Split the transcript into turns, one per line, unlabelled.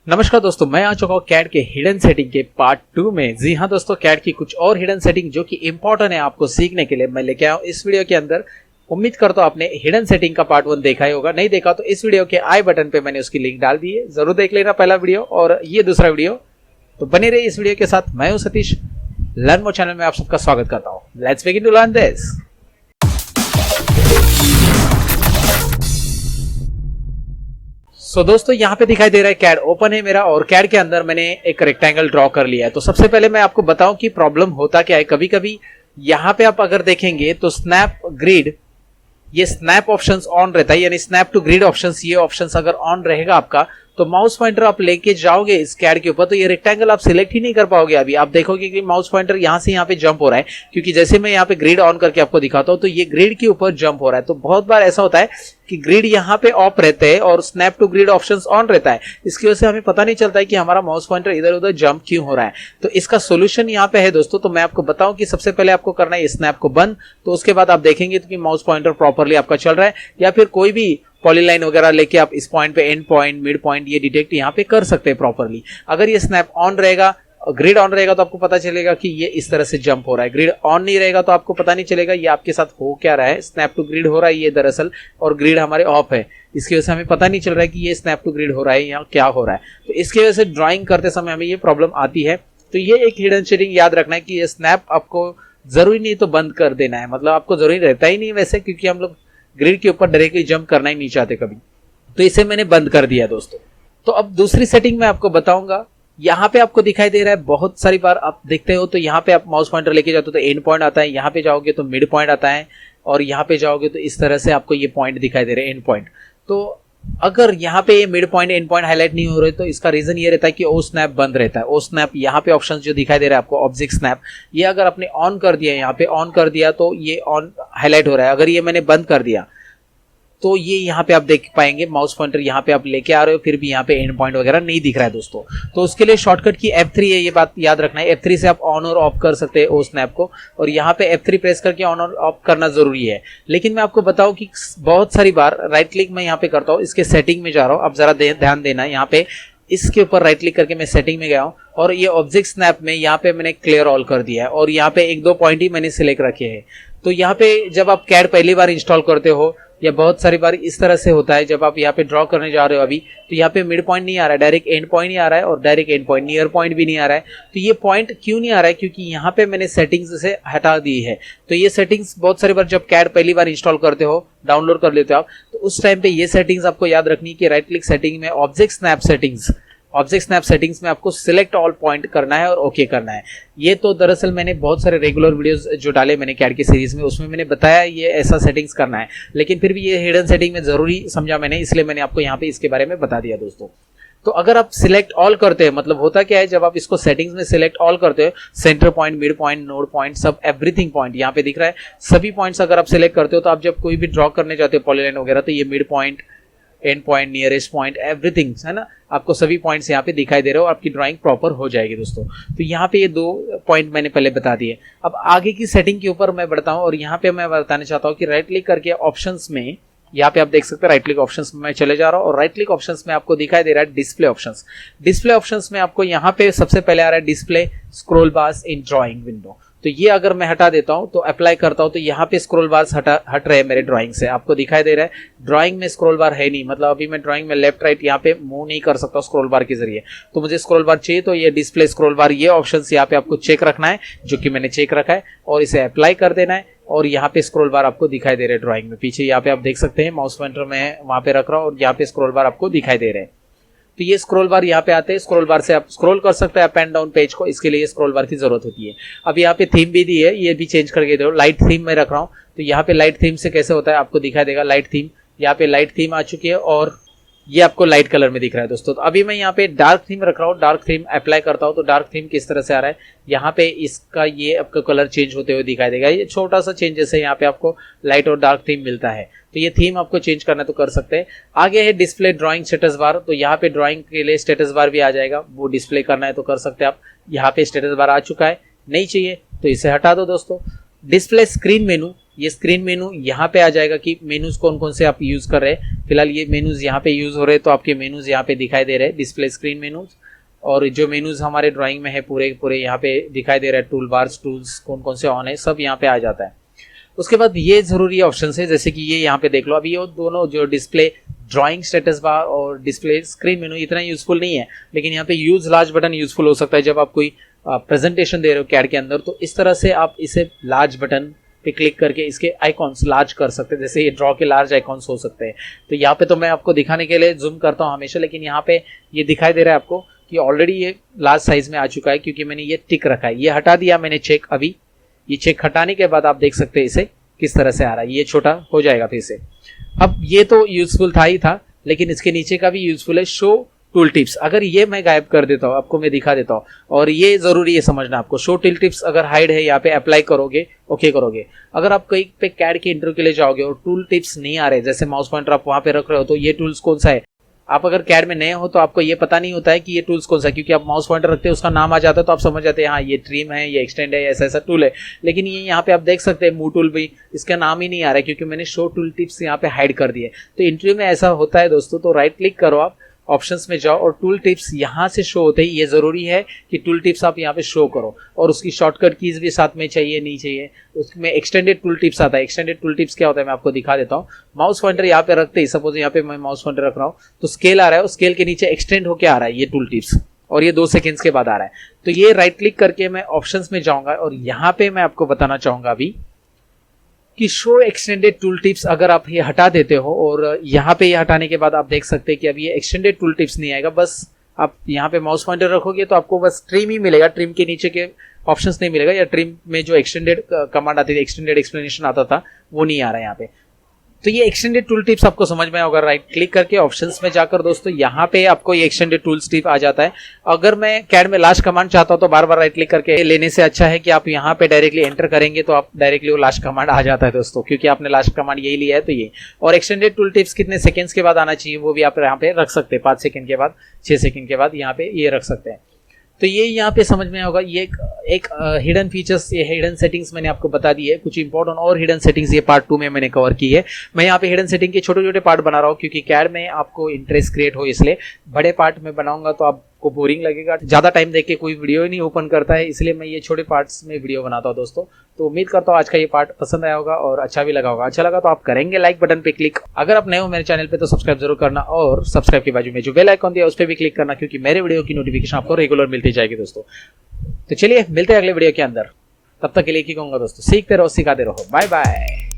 नमस्कार दोस्तों, मैं आ चुका हूँ कैड के हिडन सेटिंग के पार्ट 2 में। जी हाँ दोस्तों, कैड की कुछ और हिडन सेटिंग जो कि इंपॉर्टेंट है आपको सीखने के लिए मैं लेके आया हूँ इस वीडियो के अंदर। उम्मीद करता हूँ आपने हिडन सेटिंग का पार्ट 1 देखा ही होगा, नहीं देखा तो इस वीडियो के आई बटन पे मैंने उसकी लिंक डाल दी है, जरूर देख लेना पहला वीडियो और ये दूसरा वीडियो। तो बने रहिए इस वीडियो के साथ। मैं हूँ सतीश, लर्न मोर चैनल में आप सबका स्वागत करता हूँ। Let's begin to learn this. दोस्तों यहाँ पे दिखाई दे रहा है कैड ओपन है मेरा और कैड के अंदर मैंने एक रेक्टेंगल ड्रॉ कर लिया है। तो सबसे पहले मैं आपको बताऊं कि प्रॉब्लम होता क्या है। कभी कभी यहाँ पे आप अगर देखेंगे तो स्नैप ग्रिड, ये स्नैप ऑप्शंस ऑन रहता है, यानी स्नैप टू ग्रिड ऑप्शंस, ये ऑप्शंस अगर ऑन रहेगा आपका तो माउस पॉइंटर आप लेके जाओगे इस कैड के ऊपर तो ये रेक्टेंगल आप सिलेक्ट ही नहीं कर पाओगे। अभी आप देखोगे कि माउस पॉइंटर यहाँ से यहाँ पे जंप हो रहा है, क्योंकि जैसे मैं यहाँ पे ग्रिड ऑन करके आपको दिखाता हूँ तो ये ग्रिड के ऊपर जंप हो रहा है। तो बहुत बार ऐसा होता है कि ग्रिड यहाँ पे ऑफ रहते हैं और snap to grid options on रहता है, इसकी वजह से हमें पता नहीं चलता है कि हमारा माउस पॉइंटर इधर उधर जंप क्यों हो रहा है। तो इसका सोल्यूशन यहाँ पे है दोस्तों। तो मैं आपको बताऊं कि सबसे पहले आपको करना है स्नैप को बंद, तो उसके बाद आप देखेंगे तो कि माउस पॉइंटर प्रॉपरली आपका चल रहा है, या फिर कोई भी पॉलीलाइन वगैरह लेके आप इस पॉइंट पे एंड पॉइंट, मिड पॉइंट ये डिटेक्ट यहाँ पे कर सकते हैं प्रॉपरली। अगर ये स्नैप ऑन रहेगा, ग्रिड ऑन रहेगा तो आपको पता चलेगा कि ये इस तरह से जंप हो रहा है। ग्रिड ऑन नहीं रहेगा तो आपको पता नहीं चलेगा ये आपके साथ हो क्या रहा है। स्नैप टू ग्रिड हो रहा है ये दरअसल, और ग्रिड हमारे ऑफ है, इसकी वजह से हमें पता नहीं चल रहा है कि ये स्नैप टू ग्रिड हो रहा है या क्या हो रहा है। तो इसकी वजह से ड्राइंग करते समय हमें ये प्रॉब्लम आती है। तो ये एक हिडन सेटिंग याद रखना है कि ये स्नैप आपको जरूरी नहीं तो बंद कर देना है, मतलब आपको जरूरी रहता ही नहीं वैसे, क्योंकि हम लोग ग्रिड के ऊपर डायरेक्टली जंप करना ही नहीं चाहते कभी। तो इसे मैंने बंद कर दिया दोस्तों। तो अब दूसरी सेटिंग मैं आपको बताऊंगा। यहाँ पे आपको दिखाई दे रहा है, बहुत सारी बार आप देखते हो तो यहाँ पे आप माउस पॉइंटर लेके जाते हो तो एंड पॉइंट आता है, यहाँ पे जाओगे तो मिड पॉइंट आता है, और यहाँ पे जाओगे तो इस तरह से आपको ये पॉइंट दिखाई दे रहे हैं, एंड पॉइंट। तो अगर यहाँ पे ये mid point and point highlight नहीं हो रहे तो इसका रीजन ये रहता है कि ओ स्नैप बंद रहता है। ओ स्नैप यहाँ पे ऑप्शन जो दिखाई दे रहा है आपको, ऑब्जेक्ट स्नैप, ये अगर आपने ऑन कर दिया, यहाँ पे ऑन कर दिया तो ये ऑन हाईलाइट हो रहा है। अगर ये मैंने बंद कर दिया तो ये यहाँ पे आप देख पाएंगे माउस पॉइंटर यहाँ पे आप लेके आ रहे हो, फिर भी यहाँ पे एंड पॉइंट वगैरह नहीं दिख रहा है दोस्तों। तो उसके लिए शॉर्टकट की F3 है, ये बात याद रखना है। F3 से आप ऑन और ऑफ कर सकते हैं ओ स्नैप को, और यहाँ पे F3 प्रेस करके ऑन और ऑफ करना जरूरी है। लेकिन मैं आपको बताऊं कि बहुत सारी बार राइट क्लिक मैं यहाँ पे करता हूँ, इसके सेटिंग में जा रहा हूँ, आप जरा ध्यान देना। यहाँ पे इसके ऊपर राइट क्लिक करके मैं सेटिंग में गया हूँ और ये ऑब्जेक्ट स्नैप में यहाँ पे मैंने क्लियर ऑल कर दिया है, और यहाँ पे एक दो पॉइंट ही मैंने सिलेक्ट रखे हैं। तो यहाँ पे जब आप कैड पहली बार इंस्टॉल करते हो या बहुत सारी बार इस तरह से होता है, जब आप यहाँ पे ड्रॉ करने जा रहे हो अभी तो यहाँ पे मिड पॉइंट नहीं आ रहा है, डायरेक्ट एंड पॉइंट नहीं आ रहा है, और direct and point, near point भी नहीं आ रहा है। तो ये पॉइंट क्यों नहीं आ रहा है? क्योंकि यहाँ पे मैंने सेटिंग्स से हटा दी है। तो ये सेटिंग्स बहुत सारी बार जब कैड पहली बार इंस्टॉल करते हो, डाउनलोड कर लेते हो आप, तो उस टाइम पे ये सेटिंग्स आपको याद रखनी है कि राइट क्लिक सेटिंग में object snap settings, object snap settings में आपको सिलेक्ट ऑल पॉइंट करना है और ओके करना है। ये तो दरअसल मैंने बहुत सारे रेगुलर वीडियोस जो डाले मैंने कैड की सीरीज में, उसमें मैंने बताया ये ऐसा सेटिंग्स करना है, लेकिन फिर भी ये हिडन सेटिंग में जरूरी समझा मैंने, इसलिए मैंने आपको यहाँ पे इसके बारे में बता दिया दोस्तों। तो अगर आप सिलेक्ट ऑल करते हैं, मतलब होता क्या है, जब आप इसको सेटिंग्स में सिलेक्ट ऑल करते हो, centre point, mid point, node point, सब एवरीथिंग पॉइंट यहाँ पे दिख रहा है, सभी पॉइंट्स अगर आप सिलेक्ट करते हो तो आप जब कोई भी ड्रॉ करने जाते हो पॉलीलाइन वगैरह, तो ये mid point, and point, nearest point, everything है ना, आपको सभी पॉइंट्स यहाँ पे दिखाई दे रहे हो, आपकी ड्राइंग प्रॉपर हो जाएगी दोस्तों। तो यहाँ पे ये दो पॉइंट मैंने पहले बता दिए। अब आगे की सेटिंग के ऊपर मैं बढ़ता हूँ, और यहाँ पे मैं बताना चाहता हूँ कि राइट क्लिक करके ऑप्शंस में, यहाँ पे आप देख सकते हैं राइट क्लिक ऑप्शंस में मैं चले जा रहा हूँ, और राइट क्लिक ऑप्शंस में आपको दिखाई दे रहा है डिस्प्ले ऑप्शंस। डिस्प्ले ऑप्शंस में आपको यहाँ पे सबसे पहले आ रहा है display scroll bars in drawing window. तो ये अगर मैं हटा देता हूं तो अप्लाई करता हूं तो यहाँ पे स्क्रॉल बार्स हट रहे हैं मेरे ड्राइंग से, आपको दिखाई दे रहा है। ड्राइंग में स्क्रॉल बार है नहीं, मतलब अभी मैं ड्राइंग में लेफ्ट राइट यहाँ पे मूव नहीं कर सकता स्क्रॉल बार के जरिए, तो मुझे स्क्रॉल बार चाहिए। तो ये डिस्प्ले स्क्रॉल बार, ये ऑप्शन यहाँ पे आपको चेक रखना है, जो कि मैंने चेक रखा है, और इसे अप्लाई कर देना है। और यहाँ पे स्क्रॉल बार आपको दिखाई दे रहे हैं ड्राइंग में, पीछे यहाँ पे आप देख सकते हैं माउस पॉइंटर में वहां पे रख रहा हूँ, और यहाँ पे स्क्रॉल बार आपको दिखाई दे रहे हैं। तो ये स्क्रॉल बार यहाँ पे आते हैं, स्क्रॉल बार से आप स्क्रॉल कर सकते हैं अप एंड डाउन पेज को, इसके लिए स्क्रॉल बार की जरूरत होती है। अब यहाँ पे थीम भी दी है, ये भी चेंज करके दो, लाइट थीम में रख रहा हूँ। तो यहाँ पे लाइट थीम से कैसे होता है आपको दिखाई देगा, लाइट थीम, यहाँ पे लाइट थीम आ चुकी है, और ये आपको लाइट कलर में दिख रहा है दोस्तों। तो अभी मैं यहाँ पे डार्क थीम रख रहा हूँ, डार्क थीम अप्लाई करता हूँ तो डार्क थीम किस तरह से आ रहा है, यहाँ पे इसका ये आपका कलर चेंज होते हुए दिखाई देगा। ये छोटा सा चेंजेस है, यहाँ पे आपको लाइट और डार्क थीम मिलता है। तो ये थीम आपको चेंज करना है तो कर सकते हैं। आगे है डिस्प्ले ड्राइंग स्टेटस बार, तो यहाँ पे ड्राइंग के लिए स्टेटस बार भी आ जाएगा, वो डिस्प्ले करना है तो कर सकते हैं आप। यहाँ पे स्टेटस बार आ चुका है, नहीं चाहिए तो इसे हटा दो दोस्तों। डिस्प्ले स्क्रीन मेनू, ये स्क्रीन मेनू यहाँ पे आ जाएगा कि मेनूज कौन कौन से आप यूज कर रहे हैं। फिलहाल ये मेनूज यहाँ पे यूज हो रहे हैं, तो आपके मेनूज यहाँ पे दिखाई दे रहे हैं, डिस्प्ले स्क्रीन मेनूज। और जो मेनूज हमारे ड्राइंग में है पूरे पूरे यहाँ पे दिखाई दे रहा है, टूल बार्स, टूल्स कौन कौन से ऑन है, सब यहाँ पे आ जाता है। उसके बाद ये जरूरी ऑप्शन है, जैसे कि ये यहाँ पे देख लो। अभी ये दोनों जो डिस्प्ले ड्राइंग स्टेटस बार और डिस्प्ले स्क्रीन मेनू इतना यूजफुल नहीं है, लेकिन यहाँ पे यूज लार्ज बटन यूजफुल हो सकता है जब आप कोई प्रेजेंटेशन दे रहे हो कैड के अंदर। तो इस तरह से आप इसे लार्ज बटन पे क्लिक करके इसके आइकॉन्स लार्ज कर सकते हैं, जैसे ये ड्रॉ के लार्ज आइकॉन्स हो सकते हैं। तो यहाँ पे तो मैं आपको दिखाने के लिए जूम करता हूँ हमेशा, लेकिन यहाँ पे ये दिखाई दे रहा है आपको कि ऑलरेडी ये लार्ज साइज में आ चुका है, क्योंकि मैंने ये टिक रखा है। ये हटा दिया मैंने चेक। अभी ये चेक हटाने के बाद आप देख सकते हैं इसे किस तरह से आ रहा है, ये छोटा हो जाएगा फिर से। अब ये तो यूजफुल था ही था, लेकिन इसके नीचे का भी यूजफुल है, शो टूल टिप्स। अगर ये मैं गायब कर देता हूँ, आपको मैं दिखा देता हूँ, और ये जरूरी है समझना आपको, शो टूल टिप्स अगर हाइड है यहाँ पे अप्लाई करोगे, ओके करोगे। अगर आप कहीं पे कैड के इंटरव्यू के लिए जाओगे और टूल टिप्स नहीं आ रहे, जैसे माउस पॉइंटर आप वहां पे रख रहे हो, तो ये टूल्स कौन सा है, आप अगर कैड में नए हो तो आपको ये पता नहीं होता है कि ये टूल्स कौन सा है, क्योंकि आप माउस पॉइंटर रखते हैं, उसका नाम आ जाता है तो आप समझ जाते हैं हाँ ये ट्रिम है, ये एक्सटेंड है, ऐसा ऐसा टूल है। लेकिन ये यहाँ पे आप देख सकते हैं मूव टूल भी, इसका नाम ही नहीं आ रहा है, क्योंकि मैंने शो टूल टिप्स यहाँ पे हाइड कर दिए। तो इंटरव्यू में ऐसा होता है दोस्तों, तो राइट क्लिक करो, आप ऑप्शंस में जाओ और टूल टिप्स यहाँ से शो होते ही ये जरूरी है कि टूल टिप्स आप यहाँ पे शो करो, और उसकी शॉर्टकट कीज भी साथ में चाहिए, नहीं चाहिए। उसमें एक्सटेंडेड टूल टिप्स आता है। एक्सटेंडेड टूल टिप्स क्या होता है मैं आपको दिखा देता हूँ। माउस पॉइंटर यहाँ पे रखते ही, सपोज यहाँ पे मैं माउस पॉइंटर रख रहा हूँ, तो स्केल आ रहा है, उस स्केल के नीचे एक्सटेंड होके आ रहा है ये टूल टिप्स, और ये 2 सेकेंड्स के बाद आ रहा है। तो ये राइट क्लिक करके मैं ऑप्शंस में जाऊंगा, और यहाँ पे मैं आपको बताना चाहूंगा अभी कि शो एक्सटेंडेड टूल टिप्स अगर आप ये हटा देते हो, और यहाँ पे ये हटाने के बाद आप देख सकते हैं कि अब ये एक्सटेंडेड टूल टिप्स नहीं आएगा। बस आप यहाँ पे माउस पॉइंटर रखोगे तो आपको बस ट्रिम ही मिलेगा, ट्रिम के नीचे के ऑप्शंस नहीं मिलेगा, या ट्रिम में जो एक्सटेंडेड कमांड आती थी, एक्सटेंडेड एक्सप्लेनेशन आता था, वो नहीं आ रहा है यहाँ पे। तो ये एक्सटेंडेड टूल टिप्स आपको समझ में होगा। राइट क्लिक करके ऑप्शंस में जाकर दोस्तों यहाँ पे आपको ये एक्सटेंडेड टूल्स टिप आ जाता है। अगर मैं कैड में लास्ट कमांड चाहता हूँ तो बार बार राइट क्लिक करके लेने से अच्छा है कि आप यहाँ पे डायरेक्टली एंटर करेंगे, तो आप डायरेक्टली वो लास्ट कमांड आ जाता है दोस्तों, क्योंकि आपने लास्ट कमांड यही लिया है। तो ये और एक्सटेंडेड टूल टिप्स कितने सेकंड्स के बाद आना चाहिए वो भी आप यहाँ पे रख सकते हैं, 5 सेकंड के बाद, 6 सेकंड के बाद यहाँ पे ये रख सकते हैं। तो ये यहाँ पे समझ में होगा। ये एक हिडन फीचर्स, ये हिडन सेटिंग्स मैंने आपको बता दी है। कुछ इंपॉर्टेंट और हिडन सेटिंग्स ये पार्ट 2 में मैंने कवर की है। मैं यहाँ पे हिडन सेटिंग के छोटे छोटे पार्ट बना रहा हूँ, क्योंकि कैड में आपको इंटरेस्ट क्रिएट हो, इसलिए बड़े पार्ट में बनाऊंगा तो आपको बोरिंग लगेगा, ज्यादा टाइम देख के कोई वीडियो ही नहीं ओपन करता है, इसलिए मैं ये छोटे पार्ट्स में वीडियो बनाता हूँ दोस्तों। तो उम्मीद करता हूँ आज का ये पार्ट पसंद आया होगा और अच्छा भी लगा होगा। अच्छा लगा तो आप करेंगे लाइक बटन पे क्लिक। अगर आप नए हो मेरे चैनल पे तो सब्सक्राइब जरूर करना, और सब्सक्राइब के बाजू में जो बेल आइकॉन दिया उस पर भी क्लिक करना, क्योंकि मेरे वीडियो की नोटिफिकेशन आपको रेगुलर मिलती जाएगी दोस्तों। तो चलिए मिलते हैं अगले वीडियो के अंदर, तब तक के लिए की कहूंगा दोस्तों, सीखते रहो सिखाते रहो। Bye bye.